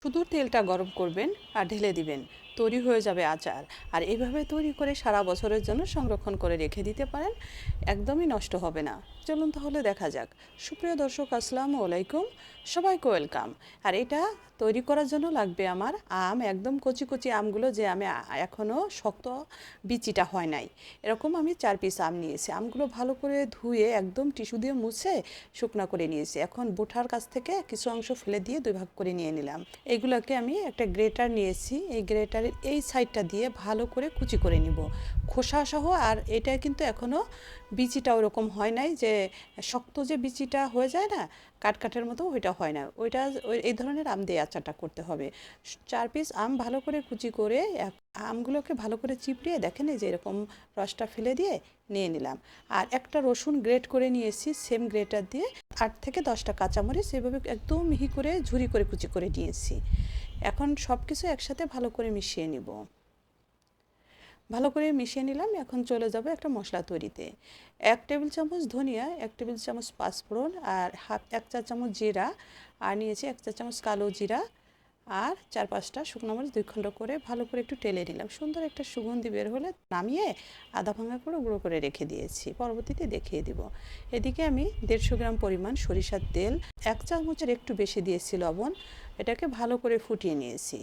শুধু তেলটা গরম করবেন আর ঢেলে দিবেন, তৈরি হয়ে যাবে আচার। আর এইভাবে তৈরি করে সারা বছরের জন্য সংরক্ষণ করে রেখে দিতে পারেন, একদমই নষ্ট হবে না। চলুন তাহলে দেখা যাক। সুপ্রিয় দর্শক, আসসালামু আলাইকুম, সবাইকে ওয়েলকাম। আর এটা তৈরি করার জন্য লাগবে আমার আম, একদম কচি কচি আমগুলো, যে আমি এখনও শক্ত বিচিটা হয় নাই, এরকম আমি 4 পিস আম নিয়েছি। আমগুলো ভালো করে ধুয়ে একদম টিস্যু দিয়ে মুছে শুকনো করে নিয়েছি। এখন বোঠার কাছ থেকে কিছু অংশ ফেলে দিয়ে 2 ভাগ করে নিয়ে নিলাম। এগুলোকে আমি একটা গ্রেটার নিয়েছি, এই গ্রেটারের এই সাইডটা দিয়ে ভালো করে কুচি করে নিব, খোসা সহ। আর এটা কিন্তু এখনও বিচিটা ওরকম হয় নাই, যে শক্ত যে বিচিটা হয়ে যায় না কাঠের মতো, ওইটা হয় না। ওইটা এই ধরনের আম দিয়ে আচারটা করতে হবে। 4 পিস আম ভালো করে কুচি করে আমগুলোকে ভালো করে চিপড়িয়ে দেখেন এই যে এরকম রসটা ফেলে দিয়ে নিয়ে নিলাম। আর একটা রসুন গ্রেট করে নিয়েছি সেম গ্রেটার দিয়ে। 8 থেকে 10টা কাঁচামরিচ এভাবে একদম মিহি করে ঝুরি করে কুচি করে নিয়েছি। এখন সব কিছু একসাথে ভালো করে মিশিয়ে নিব। ভালো করে মিশিয়ে নিলাম। এখন চলে যাব একটা মশলা তৈরিতে। 1 টেবিল চামচ ধনিয়া, 1 টেবিল চামচ পাঁচফোড়ন, আর 1 চা চামচ জিরা, আর নিয়েছি 1 চা চামচ কালো জিরা, আর 4-5টা শুকনো মরিচ 2 খণ্ড করে ভালো করে একটু টেলে নিলাম। সুন্দর একটা সুগন্ধি বের হলে নামিয়ে আধা ভাঙা করে গুঁড়ো করে রেখে দিয়েছি, পরবর্তীতে দেখিয়ে দিব। এদিকে আমি 150 গ্রাম পরিমাণ সরিষার তেল, 1 চামচের একটু বেশি দিয়েছি লবণ, এটাকে ভালো করে ফুটিয়ে নিয়েছি।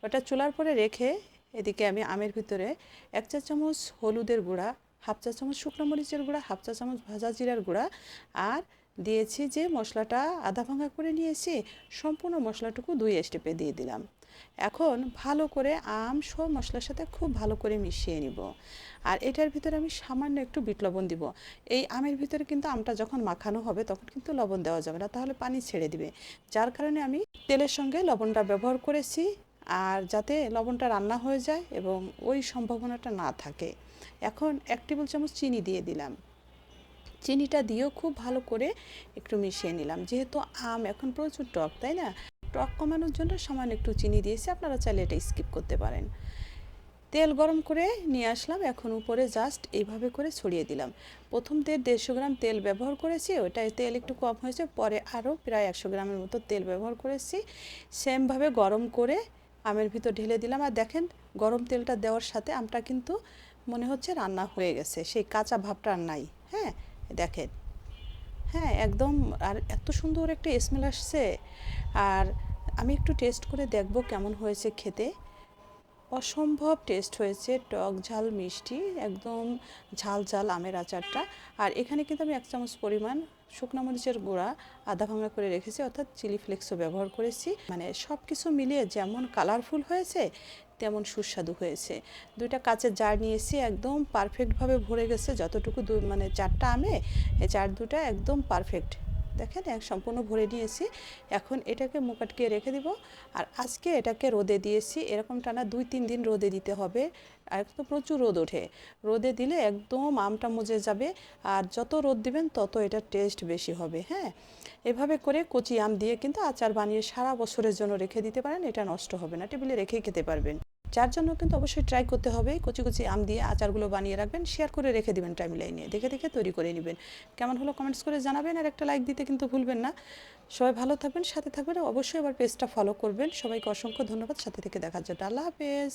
ওটা চুলার পরে রেখে এদিকে আমি আমের ভিতরে 1 চা চামচ হলুদের গুঁড়া, 1/2 চা চামচ শুকনো মরিচের গুঁড়া, 1/2 চা চামচ ভাজা জিরার গুঁড়া, আর দিয়েছি যে মশলাটা আধা ভাঙা করে নিয়েছি, সম্পূর্ণ মশলাটুকু 2 স্টেপে দিয়ে দিলাম। এখন ভালো করে আম সব মশলার সাথে খুব ভালো করে মিশিয়ে নিব। আর এটার ভিতরে আমি সামান্য একটু বিট লবণ দিব। এই আমের ভিতরে কিন্তু আমটা যখন মাখানো হবে তখন কিন্তু লবণ দেওয়া যাবে না, তাহলে পানি ছেড়ে দিবে। যার কারণে আমি তেলের সঙ্গে লবণটা ব্যবহার করেছি, আর যাতে লবণটা রান্না হয়ে যায় এবং ওই সম্ভাবনাটা না থাকে। এখন 1 টেবিল চামচ চিনি দিয়ে দিলাম। চিনিটা দিয়েও খুব ভালো করে একটু মিশিয়ে নিলাম। যেহেতু আম এখন প্রচুর টক, তাই না, টক কমানোর জন্য সামান্য একটু চিনি দিয়েছি, আপনারা চাইলে এটা স্কিপ করতে পারেন। তেল গরম করে নিয়ে আসলাম, এখন উপরে জাস্ট এইভাবে করে ছড়িয়ে দিলাম। প্রথম 150 গ্রাম তেল ব্যবহার করেছি, ওটাই তেল একটু কম হয়েছে, পরে আরও প্রায় 100 গ্রামের মতো তেল ব্যবহার করেছি। সেমভাবে গরম করে আমের ভিতর ঢেলে দিলাম। আর দেখেন, গরম তেলটা দেওয়ার সাথে আমটা কিন্তু মনে হচ্ছে রান্না হয়ে গেছে, সেই কাঁচা ভাবটা আর নাই। হ্যাঁ, দেখেন, হ্যাঁ একদম। আর এত সুন্দর একটা স্মেল আসছে। আর আমি একটু টেস্ট করে দেখব কেমন হয়েছে খেতে। অসম্ভব টেস্ট হয়েছে, টক ঝাল মিষ্টি, একদম ঝাল ঝাল আমের আচারটা। আর এখানে কিন্তু আমি 1 চামচ পরিমাণ শুকনো মরিচের গুঁড়া আধা ভাঙা করে রেখেছি, অর্থাৎ চিলি ফ্লেক্সও ব্যবহার করেছি। মানে সব কিছু মিলিয়ে যেমন কালারফুল হয়েছে তেমন সুস্বাদু হয়েছে। 2টা কাঁচের জার নিয়েছি, একদম পারফেক্টভাবে ভরে গেছে যতটুকু, মানে 4টা আমে এই চার দুটা একদম পারফেক্ট। দেখেন সম্পূর্ণ ভরে নিয়েছি। এখন এটাকে মুখ আটকে রেখে দিব। আর আজকে এটাকে রোদে দিয়েছি, এরকম টানা 2-3 দিন রোদে দিতে হবে। আর তো প্রচুর রোদ ওঠে, রোদে দিলে একদম আমটা মজে যাবে। আর যত রোদ দিবেন তত এটার টেস্ট বেশি হবে। হ্যাঁ, এভাবে করে কচি আম দিয়ে কিন্তু আচার বানিয়ে সারা বছরের জন্য রেখে দিতে পারেন, এটা নষ্ট হবে না, টেবিলে রেখেই খেতে পারবেন। যার জন্য কিন্তু অবশ্যই ট্রাই করতে হবে, কচি কচি আম দিয়ে আচারগুলো বানিয়ে রাখবেন, শেয়ার করে রেখে দিবেন, টাইম লাইনে দেখে দেখে তৈরি করে নেবেন। কেমন হলো কমেন্টস করে জানাবেন, আর একটা লাইক দিতে কিন্তু ভুলবেন না। সবাই ভালো থাকবেন, সাথে থাকবেন, অবশ্যই আবার পেজটা ফলো করবেন। সবাইকে অসংখ্য ধন্যবাদ সাথে থেকে দেখার জন্য। আল্লাহ হাফেজ।